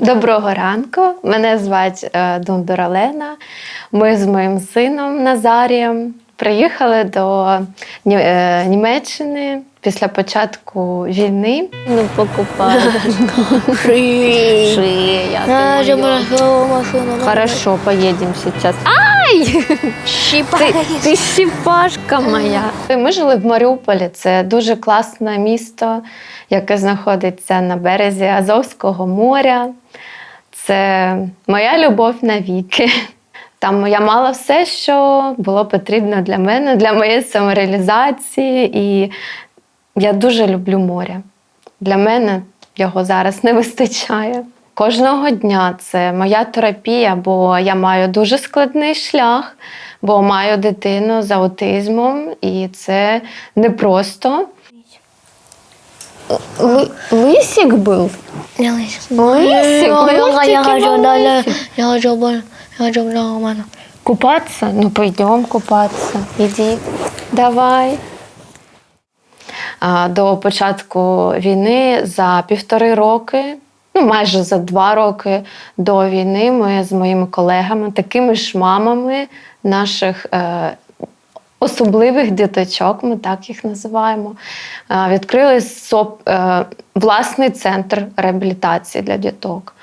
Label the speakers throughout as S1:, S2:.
S1: Доброго ранку, мене звати Дундура Лена. Ми з моїм сином Назарієм приїхали до Німеччини після початку війни.
S2: Ну, покупаю. Хорошо, поедем сейчас. Ай! Ти щіпашка моя.
S1: Ми жили в Маріуполі. Це дуже класне місто, яке знаходиться на березі Азовського моря. Це моя любов навіки. Там я мала все, що було потрібно для мене, для моєї самореалізації. І я дуже люблю море. Для мене його зараз не вистачає. Кожного дня це моя терапія, бо я маю дуже складний шлях, бо маю дитину з аутизмом, і це непросто.
S2: Лисик был?
S3: Не лисик.
S2: Лисик?
S3: Я хочу нормально.
S1: Купаться? Ну, пойдем купаться. Иди. Давай. До початку війни за 1,5 роки, ну майже за 2 роки до війни ми з моїми колегами, такими ж мамами наших особливих діточок, ми так їх називаємо, відкрили власний центр реабілітації для діток.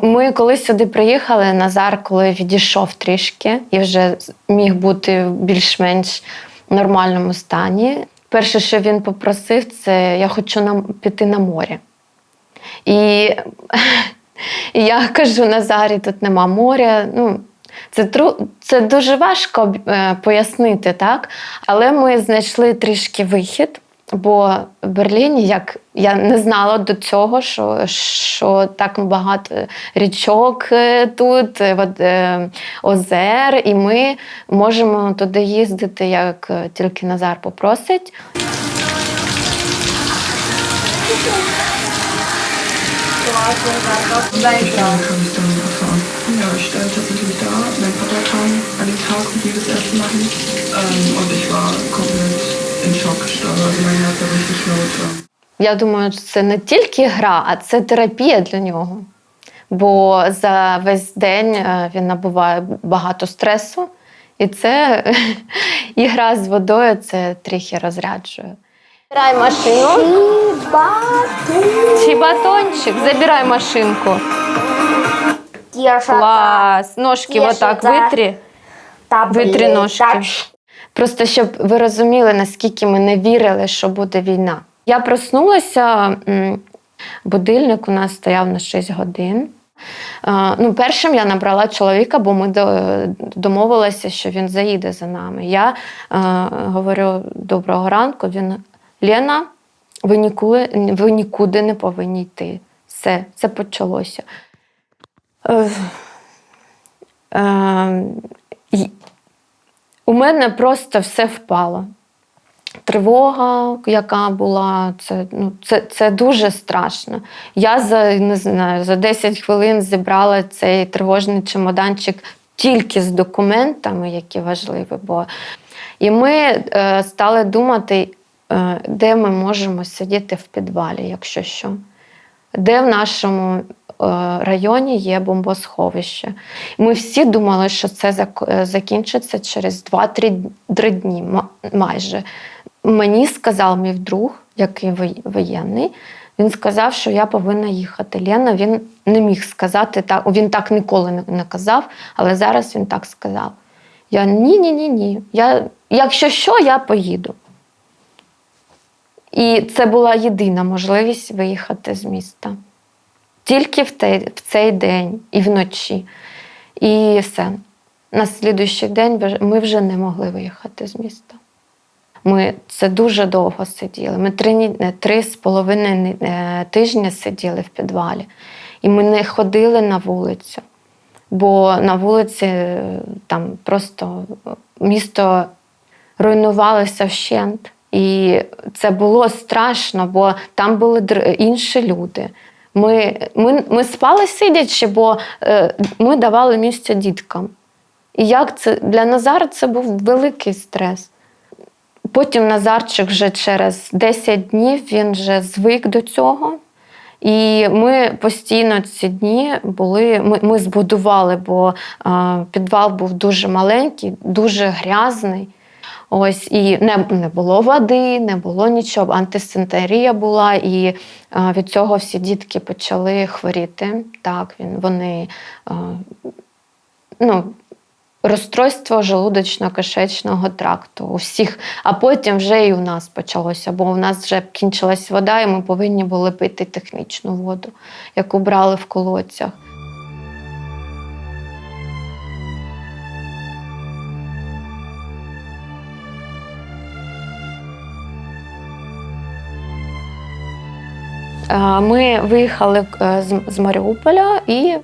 S1: Ми коли сюди приїхали, Назар, коли відійшов трішки і вже міг бути в більш-менш нормальному стані, перше, що він попросив, це «я хочу піти на море». І я кажу Назарі, тут нема моря. Ну, це дуже важко пояснити, так? Але ми знайшли трішки вихід. Бо в Берліні, я не знала до цього, що так багато річок тут, озер, і ми можемо туди їздити, як тільки Назар попросить.
S4: Ja, ich stand tatsächlich da. Mein Vater kam an dem Tag, wo wir das erste machen. Und ich war komplett in Schock. Also mein Herz war richtig laut.
S1: Я думаю, що це не тільки гра, а це терапія для нього. Бо за весь день він набуває багато стресу. І це і гра з водою це трохи розряджує.
S2: Забирай машину. Чебатончик, забирай машинку. Класс. Ножки вот так витри. Витри ножки.
S1: Просто щоб ви розуміли, наскільки ми не вірили, що буде війна. Я проснулася, будильник у нас стояв на 6 годин. Першим я набрала чоловіка, бо ми домовилися, що він заїде за нами. Я говорю, доброго ранку, він, Лена, ви нікуди не повинні йти. Все, це почалося. У мене просто все впало. Тривога, яка була, це дуже страшно. Я за 10 хвилин зібрала цей тривожний чемоданчик тільки з документами, які важливі. І ми стали думати, де ми можемо сидіти в підвалі, якщо що. Де в нашому районі є бомбосховище. Ми всі думали, що це закінчиться через 2-3 дні майже. Мені сказав мій друг, який воєнний, він сказав, що я повинна їхати. Лена, він не міг сказати так, він так ніколи не казав, але зараз він так сказав. Я ні. Якщо що, я поїду. І це була єдина можливість виїхати з міста. Тільки в цей день і вночі. І все. На слідуючий день ми вже не могли виїхати з міста. Ми це дуже довго сиділи. Ми 3,5 тижні сиділи в підвалі. І ми не ходили на вулицю. Бо на вулиці там просто місто руйнувалося вщент. І це було страшно, бо там були інші люди. Ми спали сидячи, бо ми давали місце діткам. І як це для Назара це був великий стрес. Потім Назарчик вже через 10 днів він вже звик до цього. І ми постійно ці дні ми збудували, бо підвал був дуже маленький, дуже грязний. Ось, і не було води, не було нічого, антисанітарія була, і від цього всі дітки почали хворіти. Так, вони, розстройство желудочно-кишечного тракту у всіх, а потім вже і у нас почалося, бо у нас вже кінчилась вода, і ми повинні були пити технічну воду, яку брали в колодцях. Ми виїхали з Маріуполя і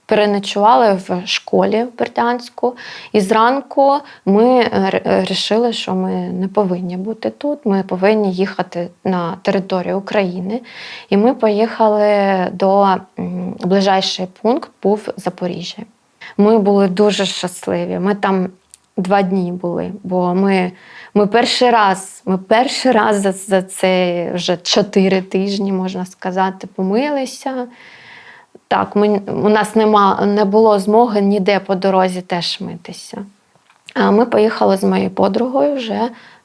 S1: переночували в школі в Бердянську. І зранку ми вирішили, що ми не повинні бути тут, ми повинні їхати на територію України. І ми поїхали до ближайший пункт був Запоріжжя. Ми були дуже щасливі. Ми там 2 дні були, бо ми перший раз за це вже 4 тижні, можна сказати, помилися. Так, у нас не було змоги ніде по дорозі теж митися. Ми поїхали з моєю подругою вже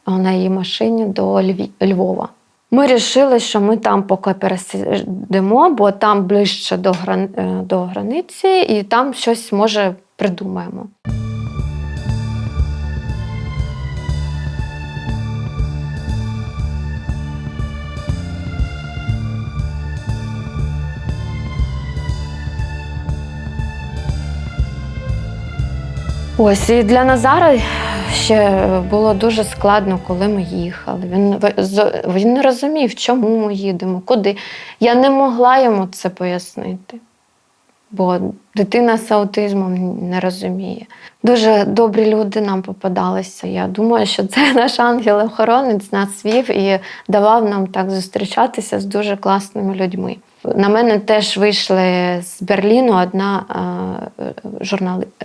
S1: на її машині до Львова. Ми вирішили, що ми там поки пересидимо, бо там ближче до границі, і там щось, може, придумаємо. Ось, і для Назара ще було дуже складно, коли ми їхали. Він не розумів, чому ми їдемо, куди. Я не могла йому це пояснити, бо дитина з аутизмом не розуміє. Дуже добрі люди нам попадалися. Я думаю, що це наш ангел-охоронець нас вів і давав нам так зустрічатися з дуже класними людьми. На мене теж вийшла з Берліну одна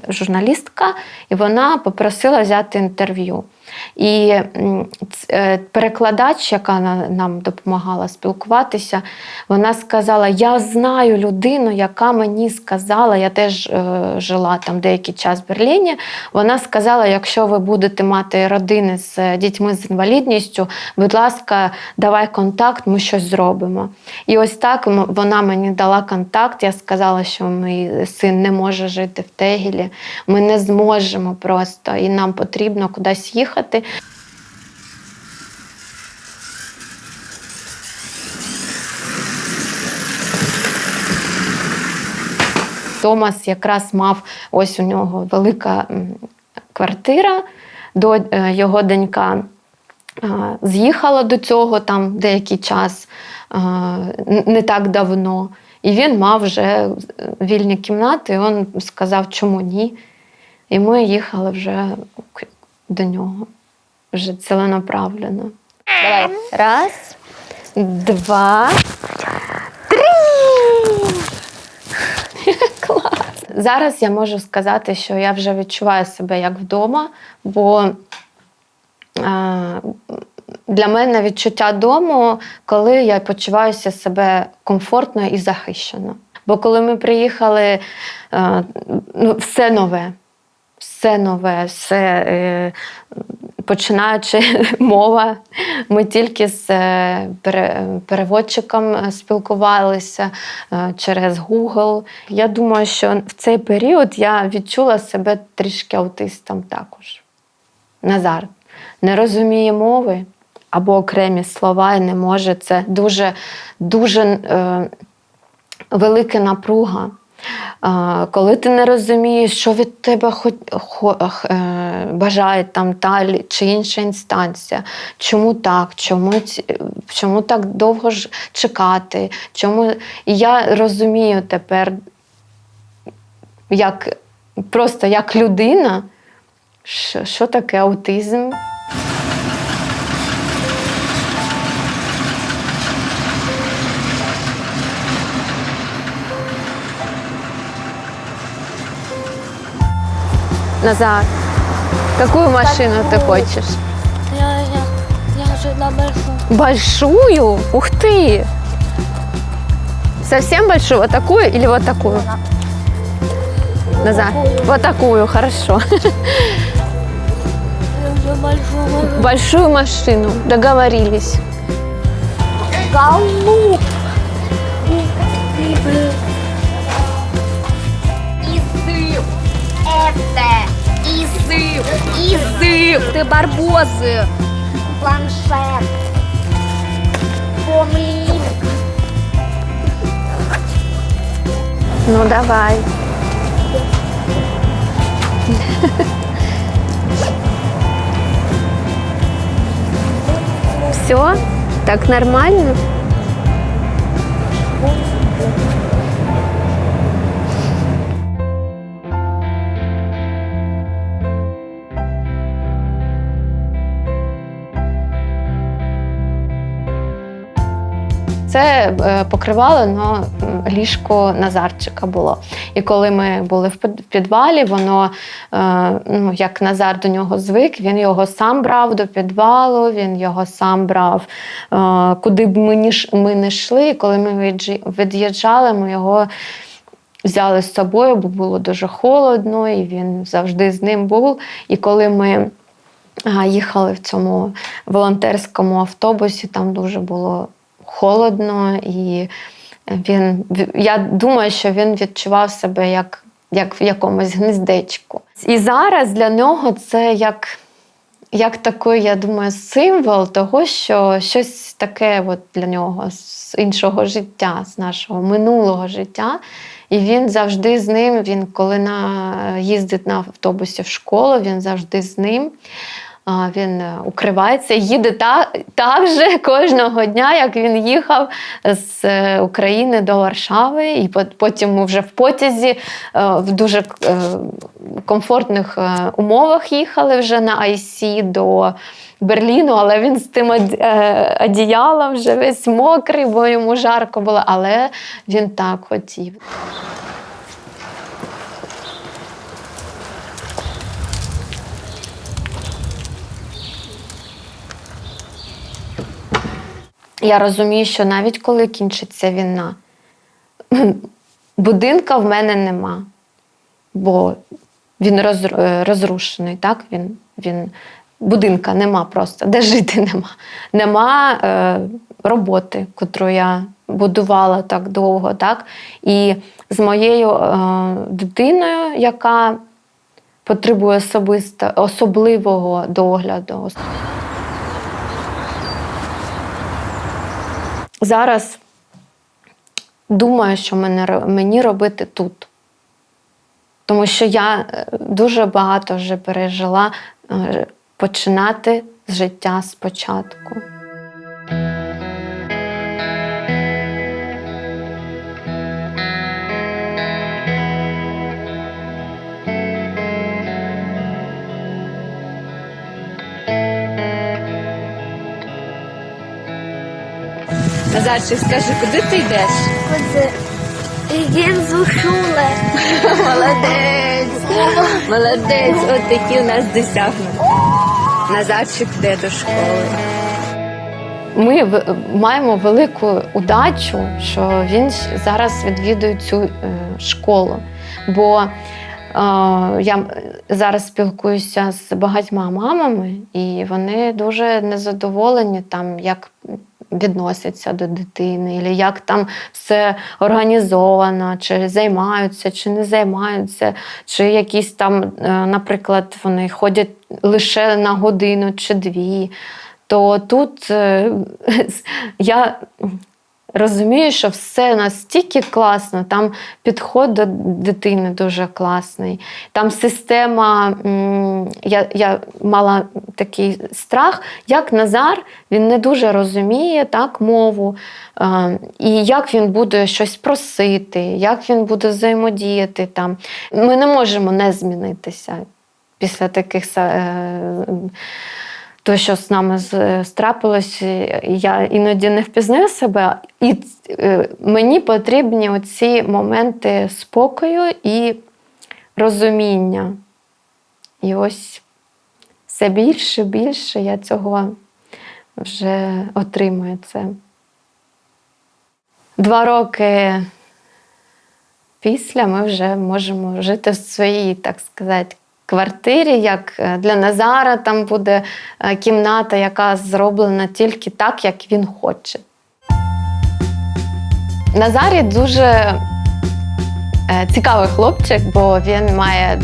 S1: журналістка, і вона попросила взяти інтерв'ю. І перекладач, яка нам допомагала спілкуватися, вона сказала: я знаю людину, яка мені сказала, я теж жила там деякий час в Берліні, вона сказала, якщо ви будете мати родини з дітьми з інвалідністю, будь ласка, давай контакт, ми щось зробимо. І ось так вона мені дала контакт, я сказала, що мій син не може жити в Тегелі, ми не зможемо просто, і нам потрібно кудись їхати. Томас якраз мав, ось у нього велика квартира, його донька з'їхала до цього там деякий час, не так давно. І він мав вже вільні кімнати, і він сказав, чому ні. І ми їхали вже до нього, вже ціленаправленно.
S2: Давай. 1, 2, 3!
S1: Клас! Зараз я можу сказати, що я вже відчуваю себе як вдома, бо для мене відчуття дому, коли я почуваюся себе комфортно і захищено. Бо коли ми приїхали, все нове. Все нове, все, починаючи мова. Ми тільки з переводчиком спілкувалися через Google. Я думаю, що в цей період я відчула себе трішки аутистом також. Назар не розуміє мови або окремі слова і не може. Це дуже велика напруга. Коли ти не розумієш, що від тебе бажає там та чи інша інстанція, чому так, чому так довго чекати, І я розумію тепер, просто як людина, що таке аутизм. Назар, какую машину ты хочешь?
S3: Я хочу на большую.
S1: Большую? Ух ты! Совсем большую? Вот такую или вот такую? Назар, вот такую, хорошо.
S3: Я хочу большую.
S1: Большую машину, договорились.
S3: Голубь.
S2: Язык, ты барбозы.
S3: Планшет. Помлин.
S1: Ну, давай. Все? Так нормально? Це покривало на ліжко Назарчика було. І коли ми були в підвалі, воно, ну, як Назар до нього звик, він його сам брав до підвалу, він його сам брав, куди б ми не йшли. І коли ми від'їжджали, ми його взяли з собою, бо було дуже холодно, і він завжди з ним був. І коли ми їхали в цьому волонтерському автобусі, там дуже було холодно, і я думаю, що він відчував себе як в якомусь гнездечку. І зараз для нього це як такий, я думаю, символ того, що щось таке от для нього з іншого життя, з нашого минулого життя. І він завжди з ним, він коли їздить на автобусі в школу, він завжди з ним. Він укривається, їде так же кожного дня, як він їхав з України до Варшави. І потім ми вже в потязі в дуже комфортних умовах їхали вже на IC до Берліну, але він з тим одіялом вже весь мокрий, бо йому жарко було, але він так хотів. Я розумію, що навіть коли кінчиться війна, будинка в мене нема, бо він розрушений, так? Будинка нема просто, де жити нема. Нема роботи, яку я будувала так довго, так? І з моєю дитиною, яка потребує особливого догляду. Зараз думаю, що мені робити тут. Тому що я дуже багато вже пережила починати життя спочатку.
S2: Назарчик, скажи, куди ти йдеш?
S3: Йдемо до школи.
S2: Молодець! Молодець! От такі у нас досягнення. Назарчик йде до школи.
S1: Ми маємо велику удачу, що він зараз відвідує цю школу. Бо я зараз спілкуюся з багатьма мамами, і вони дуже незадоволені там, як відносяться до дитини, або як там все організовано, чи займаються, чи не займаються, чи якісь там, наприклад, вони ходять лише на годину чи дві. То тут я розумію, що все настільки класно, там підход до дитини дуже класний. Там система, я мала такий страх, як Назар, він не дуже розуміє так, мову, і як він буде щось просити, як він буде взаємодіяти там. Ми не можемо не змінитися після таких то, що з нами трапилось, я іноді не впізнаю себе. І мені потрібні оці моменти спокою і розуміння. І ось все більше і більше я цього вже отримую це. 2 роки після ми вже можемо жити в своїй, так сказати, квартирі, як для Назара там буде кімната, яка зроблена тільки так, як він хоче. Назарій дуже цікавий хлопчик, бо він має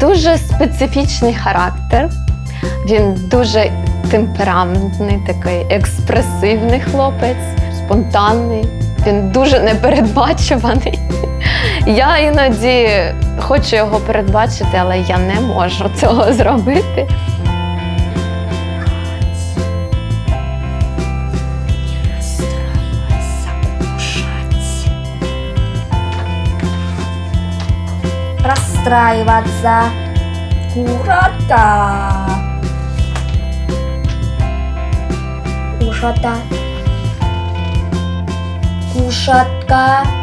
S1: дуже специфічний характер. Він дуже темпераментний, такий експресивний хлопець, спонтанний. Він дуже непередбачуваний. Я іноді хочу його передбачити, але я не можу цього зробити.
S2: Расстраиваться. Куратка. Кушата. Кушатка.